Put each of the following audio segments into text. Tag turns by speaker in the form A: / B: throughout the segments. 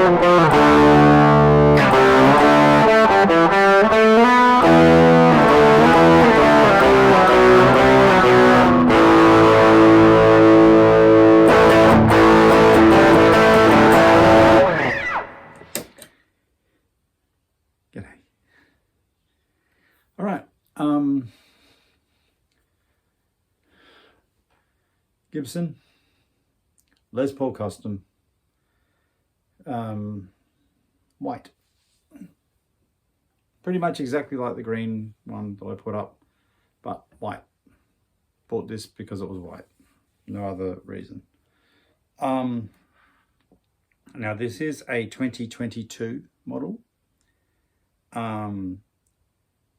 A: All right. Gibson, Les Paul Custom, white. Pretty much exactly like the green one that I put up, but white. Bought this because it was white, no other reason. Now this is a 2022 model, but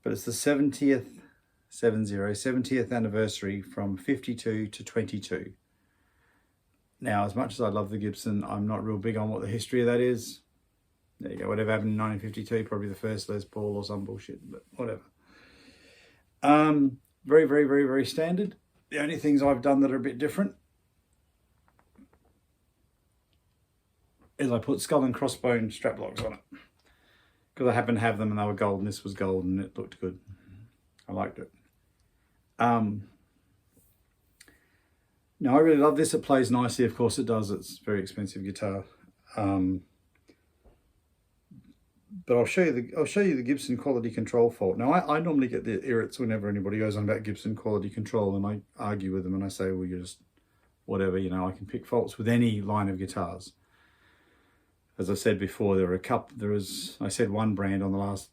A: it's the 70th anniversary from 52 to 22. Now, as much as I love the Gibson, I'm not real big on what the history of that is. There you go, whatever happened in 1952, probably the first Les Paul or some bullshit, but whatever. Very, very, very, very standard. The only things I've done that are a bit different is I put skull and crossbone strap locks on it, because I happened to have them and they were gold, and this was gold and it looked good. I liked it. Now I really love this. It plays nicely, of course it does. It's a very expensive guitar. But I'll show you the Gibson quality control fault. Now I normally get the irrits whenever anybody goes on about Gibson quality control, and I argue with them and I say, well, you're just whatever, you know, I can pick faults with any line of guitars. As I said before, I said one brand on the last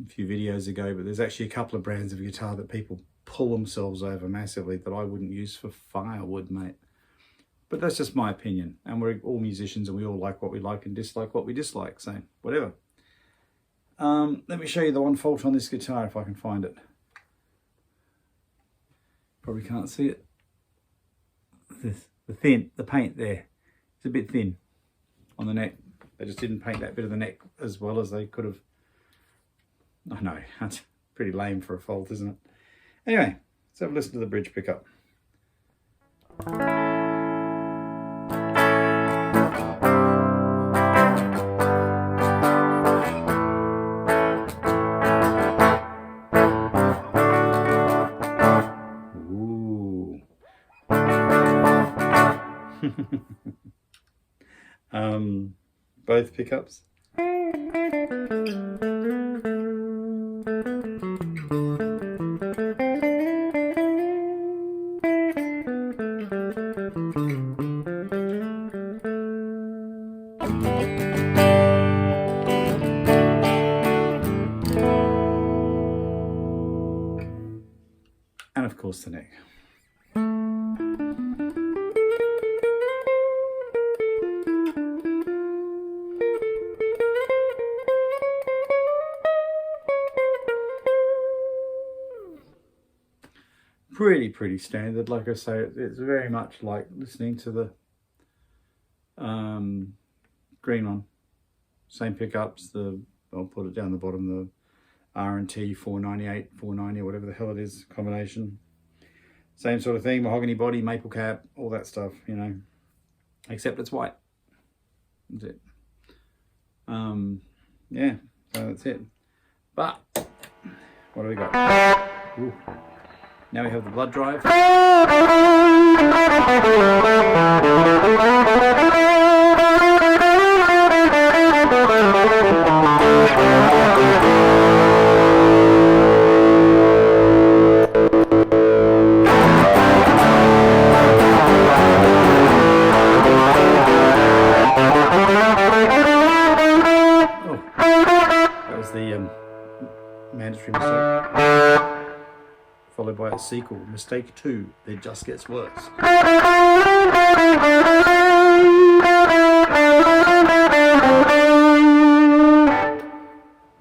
A: few videos ago, but there's actually a couple of brands of guitar that people pull themselves over massively that I wouldn't use for firewood, mate. But that's just my opinion, and we're all musicians and we all like what we like and dislike what we dislike, so whatever. Let me show you the one fault on this guitar if I can find it. Probably can't see it. The paint there, it's a bit thin on the neck. They just didn't paint that bit of the neck as well as they could have. I know, that's pretty lame for a fault, isn't it? Anyway, let's have a listen to the bridge pickup. Ooh. Both pickups. And of course the neck. Pretty standard. Like I say, it's very much like listening to the green one. Same pickups, I'll put it down the bottom, the R&T 498, 490, whatever the hell it is, combination. Same sort of thing, mahogany body, maple cap, all that stuff, you know, except it's white. That's it. Yeah, so that's it. But what do we got? Ooh. Now we have the blood drive. Mandatory mistake, followed by a sequel, mistake 2, it just gets worse.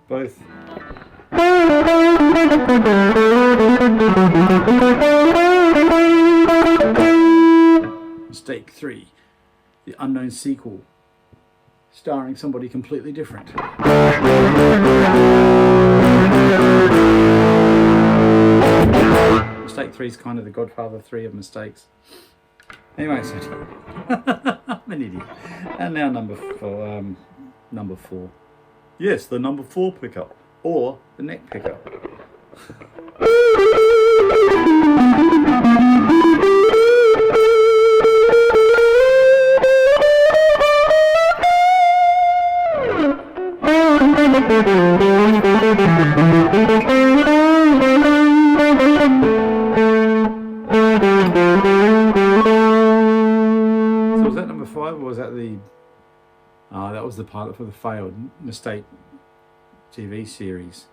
A: Both. Mistake 3, the unknown sequel, starring somebody completely different. Mistake 3 is kind of the Godfather 3 of mistakes. Anyway, so I'm an idiot. And now number four. Yes, the number 4 pickup, or the neck pickup. So was that number 5, or was that the... that was the pilot for the failed Mistake TV series.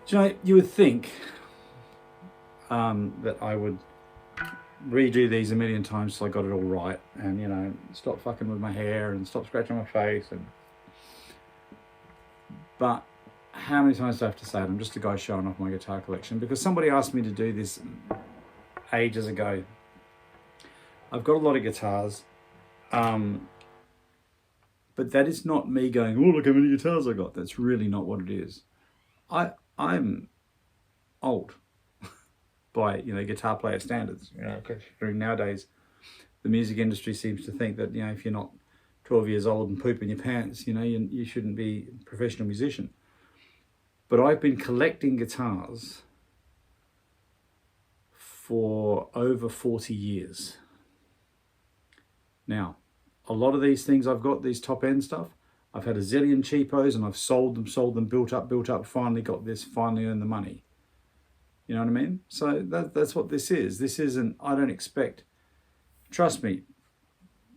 A: Do you know, you would think that I would redo these a million times till I got it all right, and, you know, stop fucking with my hair and stop scratching my face. But how many times do I have to say it? I'm just a guy showing off my guitar collection, because somebody asked me to do this ages ago. I've got a lot of guitars, but that is not me going, oh, look how many guitars I got. That's really not what it is. I'm old by, you know, guitar player standards. You know, considering nowadays the music industry seems to think that, you know, if you're not 12 years old and pooping your pants, you know, you shouldn't be a professional musician. But I've been collecting guitars for over 40 years. Now, a lot of these things I've got, these top end stuff, I've had a zillion cheapos and I've sold them, built up, finally got this, finally earned the money. You know what I mean? So that's what this is. This isn't, I don't expect, trust me,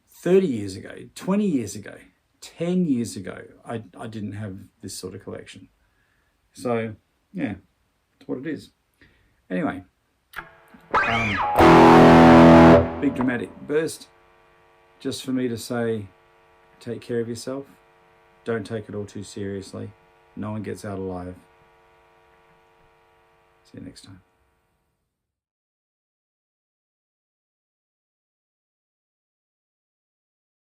A: 30 years ago, 20 years ago, 10 years ago, I didn't have this sort of collection. So, yeah, that's what it is. Anyway, big dramatic burst, just for me to say, take care of yourself. Don't take it all too seriously. No one gets out alive. See you next time.